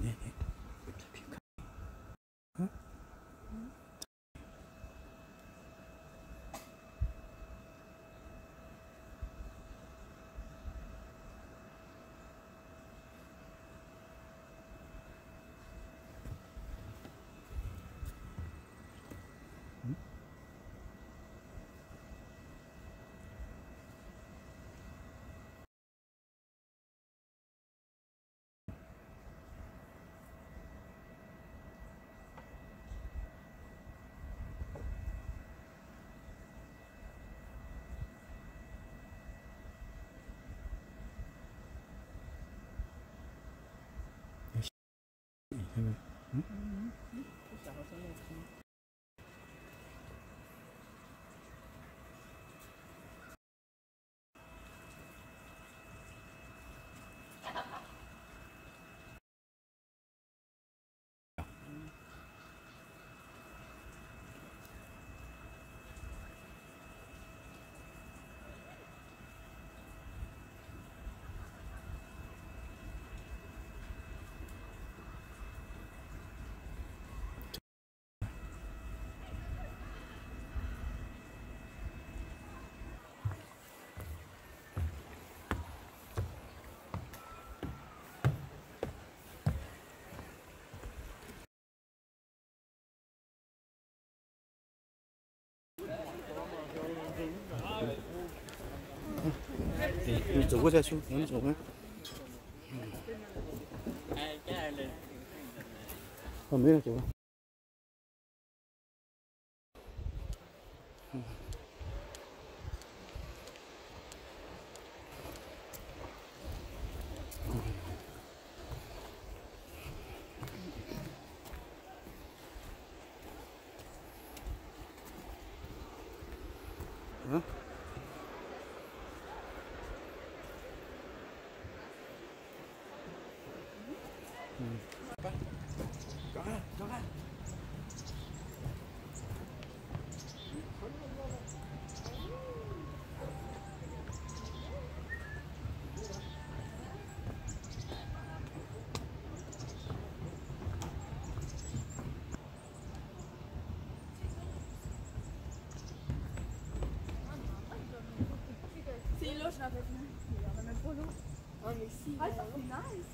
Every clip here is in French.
ね。你走过再说，让你走呗。没了，走吧。C'est l'eau, je l'avais vu. Il y en a même pas l'eau. Ah, mais si. Ah, ça fait nice.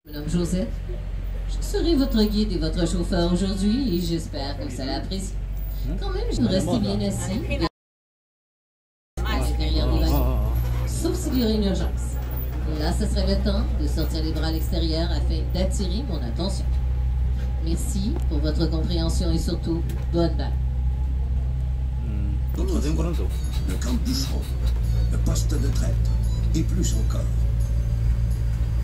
Madame Josette, je serai votre guide et votre chauffeur aujourd'hui et j'espère que vous allez apprécier. Quand même, je rester bien assis à l'intérieur du wagon, sauf s'il y aurait une urgence. Là, ce serait le temps de sortir les bras à l'extérieur afin d'attirer mon attention. Merci pour votre compréhension et surtout, bonne balle. Le camp de bûcheron, le poste de traite et plus encore.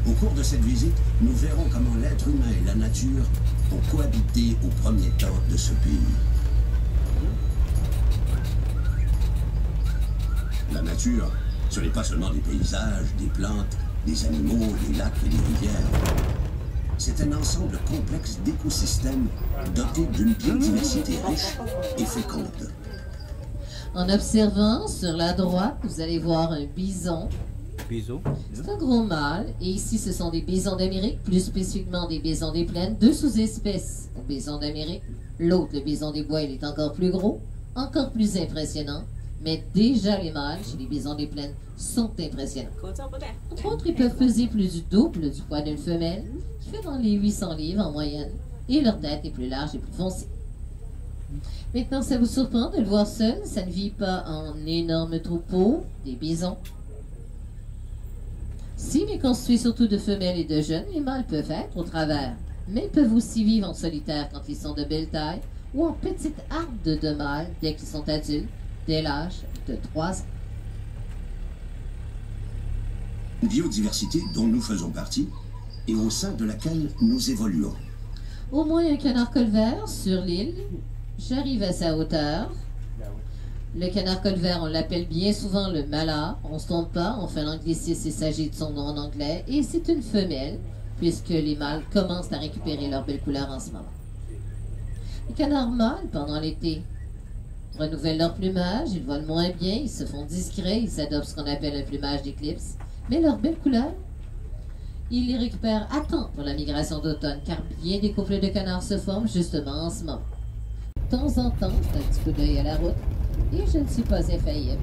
Au cours de cette visite, nous verrons comment l'être humain et la nature ont cohabité au premier temps de ce pays. nature, ce n'est pas seulement des paysages, des plantes, des animaux, des lacs et des rivières. C'est un ensemble complexe d'écosystèmes doté d'une biodiversité riche et féconde. En observant sur la droite, vous allez voir un bison. Bisous. C'est un gros mâle, et ici ce sont des bisons d'Amérique, plus spécifiquement des bisons des plaines, deux sous-espèces au bison d'Amérique. L'autre, le bison des bois, il est encore plus gros, encore plus impressionnant, mais déjà les mâles chez les bisons des plaines sont impressionnants. Entre autres, ils peuvent peser plus du double du poids d'une femelle, qui fait dans les 800 livres en moyenne, et leur tête est plus large et plus foncée. Maintenant, ça vous surprend de le voir seul, ça ne vit pas en énormes troupeaux, des bisons. S'il est constitué surtout de femelles et de jeunes, les mâles peuvent être au travers, mais peuvent aussi vivre en solitaire quand ils sont de belle taille ou en petites hardes de mâles dès qu'ils sont adultes, dès l'âge de 3 ans. Une biodiversité dont nous faisons partie et au sein de laquelle nous évoluons. Au moins un canard colvert sur l'île. J'arrive à sa hauteur. Le canard colvert, on l'appelle bien souvent le mala. On ne se trompe pas, on fait l'anglicisme, il s'agit de son nom en anglais. Et c'est une femelle, puisque les mâles commencent à récupérer leur belle couleur en ce moment. Les canards mâles, pendant l'été, renouvellent leur plumage, ils volent moins bien, ils se font discrets, ils s'adoptent ce qu'on appelle un plumage d'éclipse. Mais leur belle couleur, ils les récupèrent à temps pour la migration d'automne, car bien des couples de canards se forment justement en ce moment. De temps en temps, c'est un petit coup d'œil à la route, et je ne suis pas infaillible.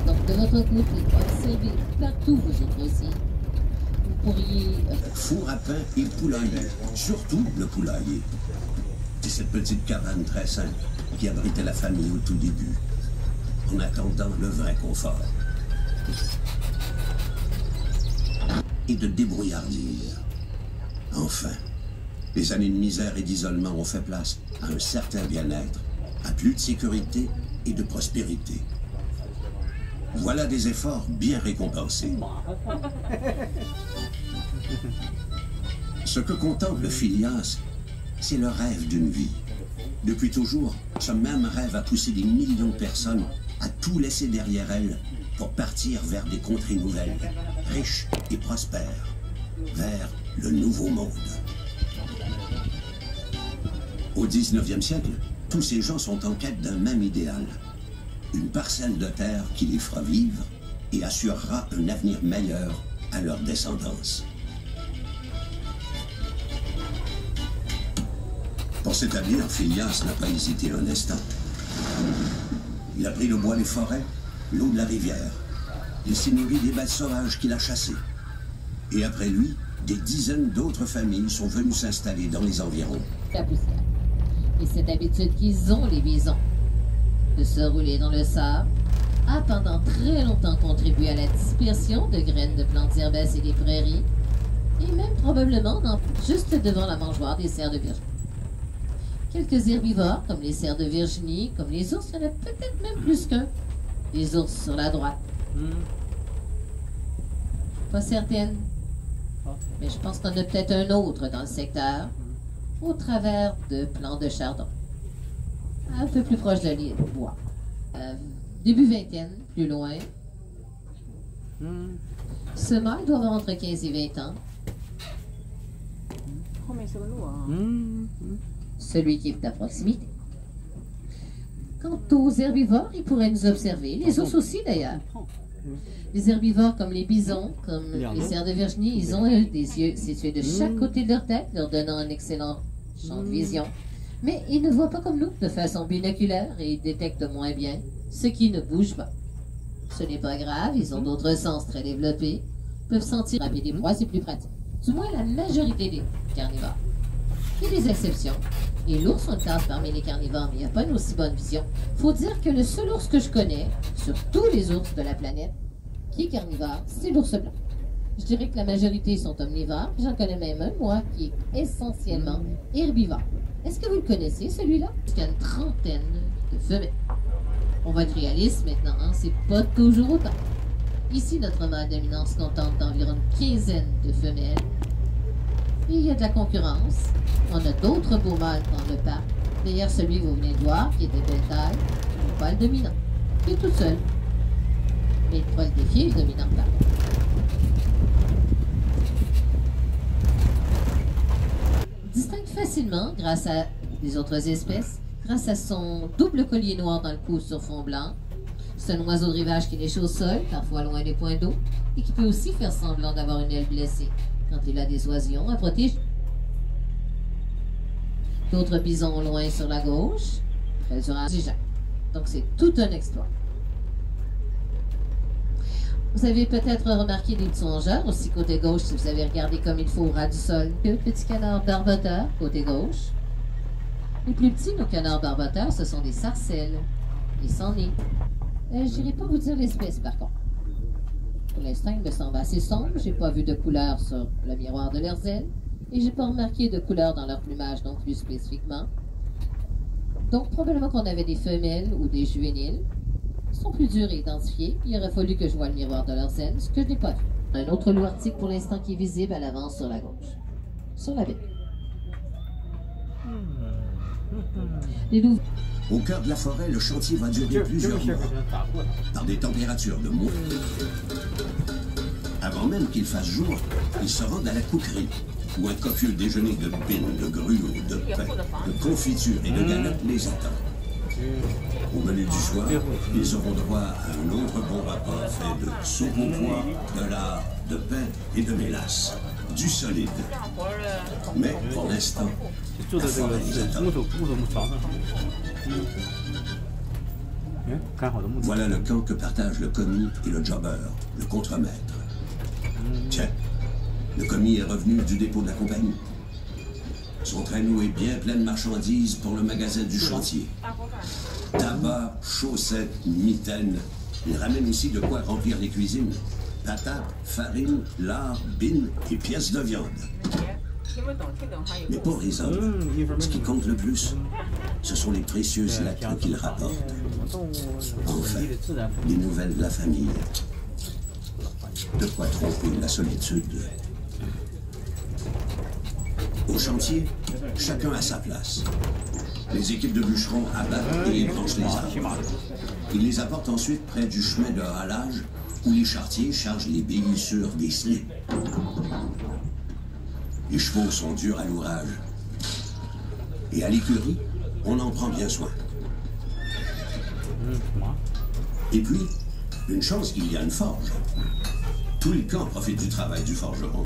Donc de votre côté, observez partout vous autres aussi. Vous pourriez... Four à pain et poulailler, surtout le poulailler. C'est cette petite cabane très simple qui abritait la famille au tout début, en attendant le vrai confort. Et de débrouillardise. Enfin, les années de misère et d'isolement ont fait place à un certain bien-être, à plus de sécurité et de prospérité. Voilà des efforts bien récompensés. Ce que contemple Phileas, c'est le rêve d'une vie. Depuis toujours, ce même rêve a poussé des millions de personnes à tout laisser derrière elles pour partir vers des contrées nouvelles, riches et prospères, vers le nouveau monde. Au 19e siècle, tous ces gens sont en quête d'un même idéal. Une parcelle de terre qui les fera vivre et assurera un avenir meilleur à leur descendance. Pour s'établir, Phileas n'a pas hésité un instant. Il a pris le bois des forêts, l'eau de la rivière. Il s'est nourri des bêtes sauvages qu'il a chassées. Et après lui, des dizaines d'autres familles sont venues s'installer dans les environs. La poussière. Et cette habitude qu'ils ont, les bisons, de se rouler dans le sable, a pendant très longtemps contribué à la dispersion de graines de plantes herbacées des prairies, et même probablement juste devant la mangeoire des cerfs de Virginie. Quelques herbivores, comme les cerfs de Virginie, comme les ours, il y en a peut-être même plus qu'un. Les ours sur la droite. Pas certaine, mais je pense qu'on a peut-être un autre dans le secteur, au travers de plants de chardon. Un peu plus proche de l'île, bois. Début vingtaine, plus loin. Ce mâle doit avoir entre 15 et 20 ans. Celui qui est à proximité. Quant aux herbivores, ils pourraient nous observer. Les ours aussi, d'ailleurs. Les herbivores, comme les bisons, comme les cerfs de Virginie, ils ont des yeux situés de chaque côté de leur tête, leur donnant un excellent champ de vision. Mais ils ne voient pas comme nous, de façon binoculaire, et ils détectent moins bien ce qui ne bouge pas. Ce n'est pas grave, ils ont d'autres sens très développés, peuvent sentir rapide des proies, c'est plus pratique. Du moins la majorité des carnivores. Il y a des exceptions, et l'ours, on le classe parmi les carnivores, mais il n'y a pas une aussi bonne vision. Faut dire que le seul ours que je connais, sur tous les ours de la planète, qui est carnivore, c'est l'ours blanc. Je dirais que la majorité sont omnivores, j'en connais même un, moi, qui est essentiellement herbivore. Est-ce que vous le connaissez, celui-là? Il y a une trentaine de femelles. On va être réaliste maintenant, hein? C'est pas toujours autant. Ici, notre mâle dominant se contente d'environ une quinzaine de femelles. Et il y a de la concurrence. On a d'autres beaux mâles dans le parc. D'ailleurs, celui que vous venez de voir, qui est de belle taille, n'est pas le dominant. Il est tout seul. Mais il pourra le défier, il domine en place. Distingue facilement grâce à des autres espèces, grâce à son double collier noir dans le cou sur fond blanc. C'est un oiseau de rivage qui niche au sol, parfois loin des points d'eau, et qui peut aussi faire semblant d'avoir une aile blessée quand il a des oisillons à protéger. D'autres bisons loin sur la gauche, très orangeant. Donc c'est tout un exploit. Vous avez peut-être remarqué des petits rongeurs aussi côté gauche si vous avez regardé comme il faut au ras du sol. Deux petits canards barboteurs côté gauche. Les plus petits, nos canards barboteurs, ce sont des sarcelles. Ils sont nés. Je n'irai pas vous dire l'espèce par contre. Pour l'instant, il me semble assez sombre. J'ai pas vu de couleur sur le miroir de leurs ailes. Et j'ai pas remarqué de couleur dans leur plumage non plus spécifiquement. Donc probablement qu'on avait des femelles ou des juvéniles. Ils sont plus durs à identifier. Il aurait fallu que je voie le miroir de leurs ailes, ce que je n'ai pas vu. Un autre loup arctique pour l'instant qui est visible à l'avance sur la gauche. Sur la baie. Les loups. Au cœur de la forêt, le chantier va durer plusieurs mois, dans des températures de moins. Avant même qu'il fasse jour, ils se rendent à la couquerie, où un copieux déjeuner de bines, de gruau, de pain, de confiture et de galettes les attend. Au menu du soir, ils auront droit à un autre bon repas fait de soupe au pois, de lard, de pain et de mélasse. Du solide. Mais pour l'instant, la forêt les attend. Voilà le camp que partagent le commis et le jobber, le contremaître. Tiens, le commis est revenu du dépôt de la compagnie. Son traîneau est bien plein de marchandises pour le magasin du chantier. Tabac, chaussettes, mitaines. Il ramène aussi de quoi remplir les cuisines. Patates, farine, lard, bines et pièces de viande. Mais pour les hommes, ce qui compte le plus, ce sont les précieuses lettres qu'ils rapportent. Enfin, les nouvelles de la famille. De quoi tromper la solitude. Au chantier, chacun a sa place. Les équipes de bûcherons abattent et ébranchent les arbres. Ils les apportent ensuite près du chemin de halage où les charretiers chargent les billes sur des slips. Les chevaux sont durs à l'ouvrage. Et à l'écurie, on en prend bien soin. Et puis, une chance, il y a une forge. Tout le camp profite du travail du forgeron.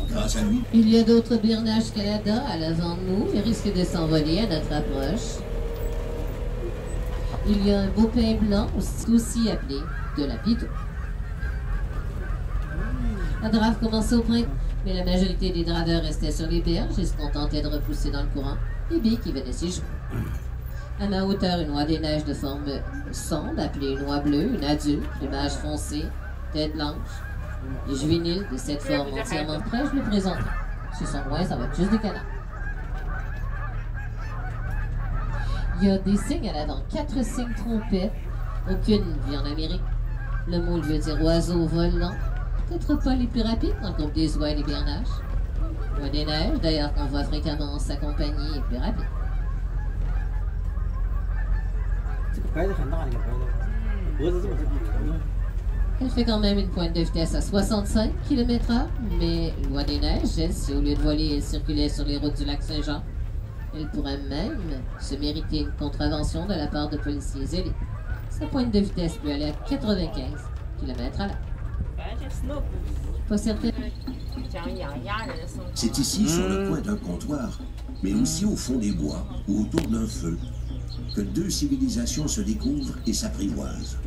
Grâce à lui, Il y a d'autres Birnage Canada à l'avant de nous. Ils risquent de s'envoler à notre approche. Il y a un beau pain blanc, aussi appelé de la pitou. La drave commençait au printemps, mais la majorité des draveurs restaient sur les berges et se contentaient de repousser dans le courant les billes qui venaient s'y jouer. À ma hauteur, une oie des neiges de forme sonde, appelée une oie bleue, une adulte, plumage foncé, tête blanche. Les juvéniles de cette forme entièrement près, je le présenterai. Ce sont moins, ça va être juste des canards. Il y a des signes à l'avant, 4 signes trompettes, aucune vit en Amérique. Le mot veut dire oiseau volant, peut-être pas les plus rapides dans le groupe des oies et des bernaches. L'oie des neiges, d'ailleurs qu'on voit fréquemment en sa compagnie, est plus rapide. Elle fait quand même une pointe de vitesse à 65 km/h, mais l'oie des neiges, elle, si au lieu de voler, elle circulait sur les routes du lac Saint-Jean, elle pourrait même se mériter une contravention de la part de policiers zélés. Sa pointe de vitesse peut aller à 95 km/h. Pas certaine. c'est ici, sur le coin d'un comptoir, mais aussi au fond des bois ou autour d'un feu, que deux civilisations se découvrent et s'apprivoisent.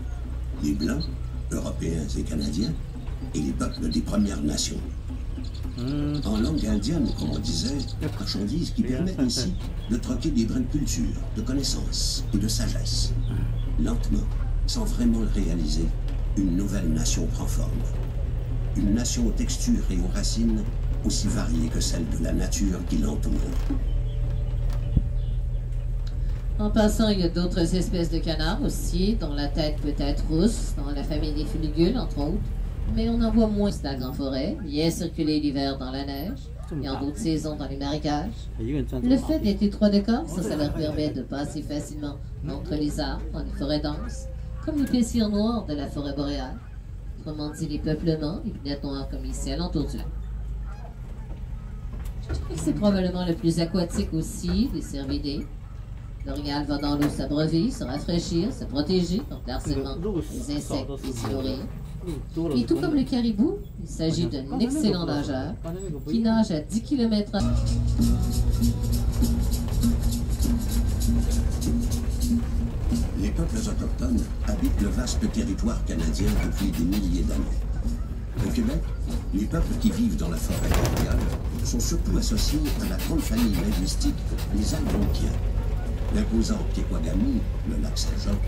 Les Blancs, Européens et Canadiens, et les peuples des Premières Nations. En langue indienne, comme on disait, marchandises qui permettent ainsi de troquer des brins de culture, de connaissances et de sagesse. Lentement, sans vraiment le réaliser, une nouvelle nation prend forme. Une nation aux textures et aux racines aussi variées que celles de la nature qui l'entoure. En passant, il y a d'autres espèces de canards aussi, dont la tête peut être rousse, dans la famille des fuligules, entre autres. Mais on en voit moins dans la grande forêt, bien circuler l'hiver dans la neige, et en d'autres saisons dans les marécages. Le fait d'être étroit de corps, ça leur permet de passer facilement entre les arbres, dans les forêts denses, comme l'épaissir noire de la forêt boréale. Autrement dit, les peuplements, les planètes noires comme ici, alentour du lac. Je dirais que c'est probablement le plus aquatique aussi des cervidés. L'orignal va dans l'eau s'abreuver, se rafraîchir, se protéger contre l'harcèlement des insectes et siluriens. Et tout comme le caribou, il s'agit d'un excellent nageur qui nage à 10 km/h. Les peuples autochtones habitent le vaste territoire canadien depuis des milliers d'années. Au Québec, les peuples qui vivent dans la forêt boréale sont surtout associés à la grande famille linguistique des Algonquiens. L'imposant Piquagami, le lac Saint-Jean,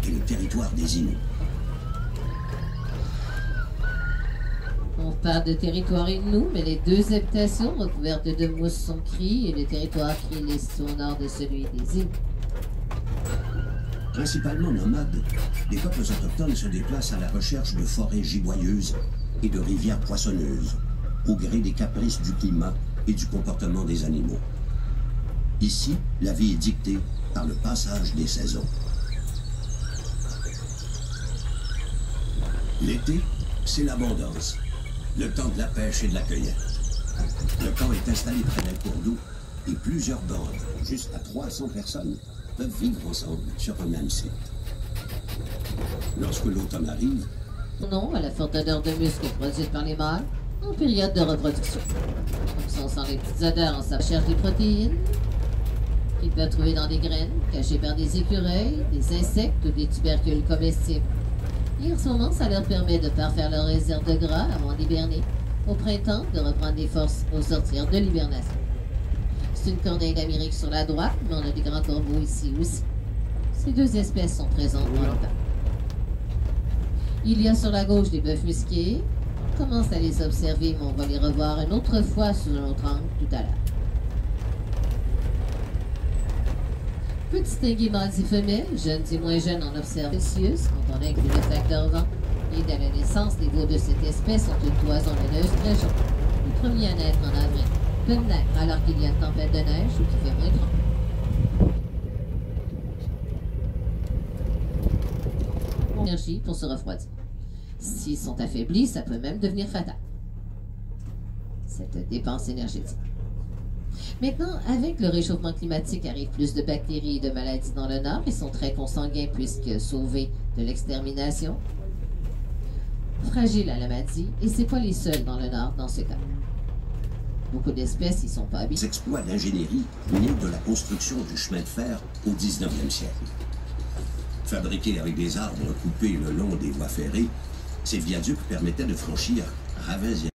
et le territoire des Inuits. On parle de territoire Innu, mais les deux habitations recouvertes de mousse sont Cris et le territoire Cris est situé au nord de celui des Inuits. Principalement nomades, les peuples autochtones se déplacent à la recherche de forêts giboyeuses et de rivières poissonneuses, au gré des caprices du climat et du comportement des animaux. Ici, la vie est dictée par le passage des saisons. L'été, c'est l'abondance, le temps de la pêche et de la cueillette. Le camp est installé près d'un cours d'eau et plusieurs bandes, jusqu'à 300 personnes, peuvent vivre ensemble sur un même site. Lorsque l'automne arrive, Non, à la forte odeur de muscle produite par les mâles en période de reproduction. Comme ça, on sent les petites odeurs en sa recherche des protéines qu'ils peuvent trouver dans des graines, cachées par des écureuils, des insectes ou des tubercules comestibles. Et en ce moment, ça leur permet de parfaire leur réserve de gras avant d'hiberner. Au printemps, de reprendre des forces au sortir de l'hibernation. C'est une corneille d'Amérique sur la droite, mais on a des grands corbeaux ici aussi. Ces deux espèces sont présentes dans le parc. Il y a sur la gauche des bœufs musqués. On commence à les observer, mais on va les revoir une autre fois sous un autre angle tout à l'heure. Peut distinguer mâles et femelles, jeunes et moins jeunes en observe précieuse quand on inclut le facteur vent. Et dès la naissance, les veaux de cette espèce ont une toison laineuse très jaune. Les premiers à naître en avril peuvent naître alors qu'il y a une tempête de neige ou qu'il fait moins 30. Énergie pour se refroidir. S'ils sont affaiblis, ça peut même devenir fatal. Cette dépense énergétique. Maintenant, avec le réchauffement climatique, arrive plus de bactéries et de maladies dans le nord. Ils sont très consanguins puisque sauvés de l'extermination. Fragiles à la maladie, et c'est pas les seuls dans le nord dans ce cas. Beaucoup d'espèces y sont pas habituées. les exploits d'ingénierie nés de la construction du chemin de fer au 19e siècle. Fabriqués avec des arbres coupés le long des voies ferrées, ces viaducs permettaient de franchir ravins et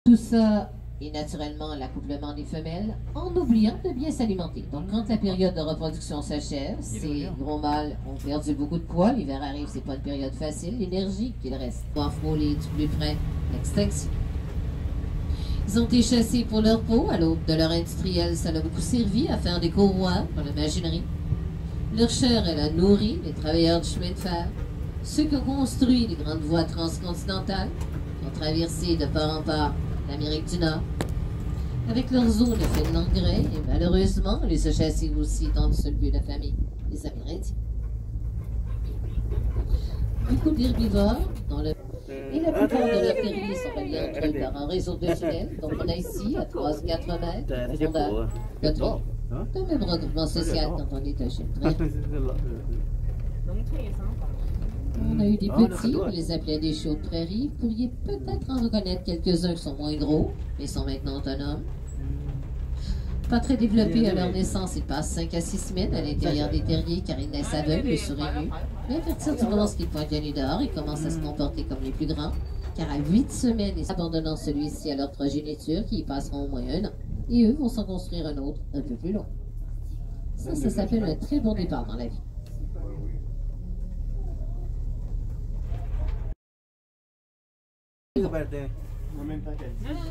Tout ça et naturellement l'accouplement des femelles, en oubliant de bien s'alimenter. Donc quand la période de reproduction s'achève, ces gros mâles ont perdu beaucoup de poids, l'hiver arrive, c'est pas une période facile, l'énergie qu'il reste pour frôler du plus près l'extinction. Ils ont été chassés pour leur peau, à l'aube de leur industriel, ça a beaucoup servi à faire des courroies pour la machinerie. Leur chair, elle a nourri les travailleurs du chemin de fer, ceux qui ont construit les grandes voies transcontinentales, qui ont traversé de part en part l'Amérique du Nord. Avec leurs os de fil d'engrais, et malheureusement, on les a chassés aussi dans le seul but de la famille, les Amérindiens. Beaucoup d'herbivores dans le... Et la plupart de leurs terriers sont reliés entre eux par un réseau de tunnels. Donc on a ici, à 3 ou 4 mètres, de profondeur, le tronc. C'est un même regroupement social quand on est à Chine. On a eu des petits, on les appelait des chiots de prairie. Vous pourriez peut-être en reconnaître quelques-uns qui sont moins gros, mais sont maintenant autonomes. Pas très développés à leur naissance, ils passent 5 à 6 semaines à l'intérieur des terriers car ils naissent aveugles, souris nus. Mais à partir du moment où ils pointent la nuit dehors, ils commencent à se comporter comme les plus grands, car à 8 semaines, ils abandonnent celui-ci à leur progéniture qui y passeront au moins 1 an. Et eux vont s'en construire un autre un peu plus long. Ça s'appelle un très bon départ dans la vie.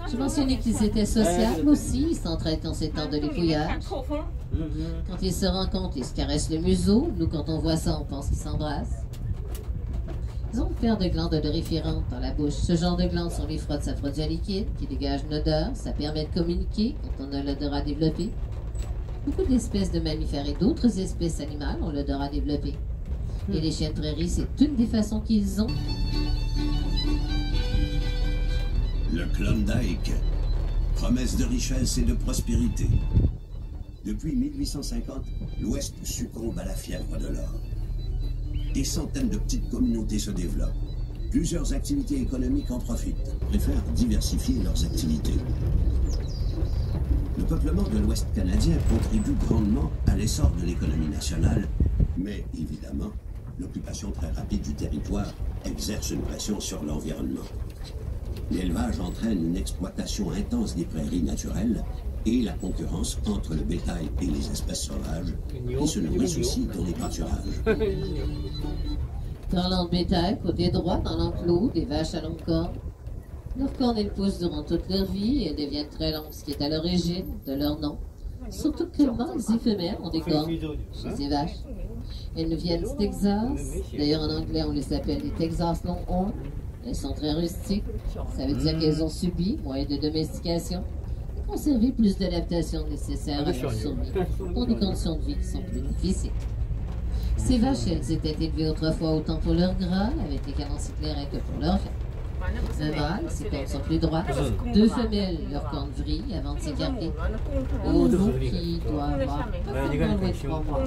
Je mentionnais qu'ils étaient sociables aussi, ils s'entraident en ces temps de dépouillage. Quand ils se rencontrent, ils se caressent le museau. Nous, quand on voit ça, on pense qu'ils s'embrassent. Ils ont une paire de glandes odoriférantes dans la bouche. Ce genre de glandes, si on les frotte, ça produit un liquide qui dégage une odeur. Ça permet de communiquer quand on a l'odorat développé. Beaucoup d'espèces de mammifères et d'autres espèces animales ont l'odorat développé. Et les chiens de prairie, c'est une des façons qu'ils ont. Le Klondike, promesse de richesse et de prospérité. Depuis 1850, l'Ouest succombe à la fièvre de l'or. Des centaines de petites communautés se développent. Plusieurs activités économiques en profitent, préfèrent diversifier leurs activités. Le peuplement de l'Ouest canadien contribue grandement à l'essor de l'économie nationale, mais évidemment, l'occupation très rapide du territoire exerce une pression sur l'environnement. L'élevage entraîne une exploitation intense des prairies naturelles et la concurrence entre le bétail et les espèces sauvages qui se nourrissent aussi dans les pâturages. Dans l'embétail, côté droit, dans l'enclos, des vaches à longue corne. Leurs cornes, elles poussent durant toute leur vie et elles deviennent très longues, ce qui est à l'origine de leur nom. Surtout que les mâles et femelles ont des cornes chez ces vaches. Elles nous viennent du Texas. D'ailleurs, en anglais, on les appelle les Texas Longhorn. Elles sont très rustiques. Ça veut dire qu'elles ont subi moins de domestication et conservé plus d'adaptation nécessaire à leur survie dans des conditions de vie qui sont plus difficiles. Ces vaches, elles étaient élevées autrefois autant pour leur gras, avec les canons éclairés, que pour leur viande. Un mâle, ses cornes sont plus droites. Deux femelles, leurs cornes vrillent avant de s'écarter. Au veau qui doit avoir pas loin de 3 mois.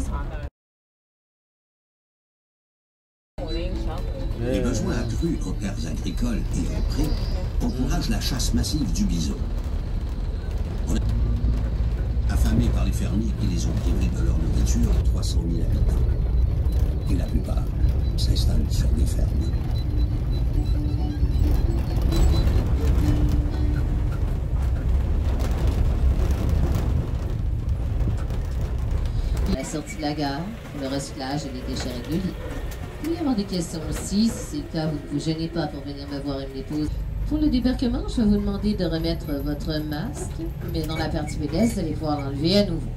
Les besoins accrus en terres agricoles et en prés encouragent la chasse massive du bison. Affamés par les fermiers qui les ont privés de leur nourriture, 300 000 habitants. Et la plupart s'installent sur des fermes. À la sortie de la gare, le recyclage et les déchets réguliers. Il peut y avoir des questions aussi. Si c'est le cas, vous ne vous gênez pas pour venir me voir et me les poser. Pour le débarquement, je vais vous demander de remettre votre masque, mais dans la partie pédestre, vous allez pouvoir l'enlever à nouveau.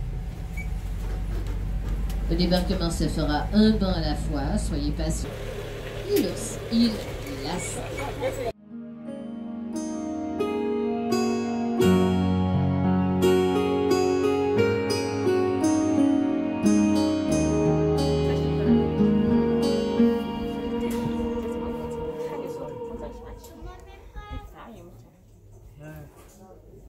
Le débarquement se fera un banc à la fois, soyez patients. Il laisse.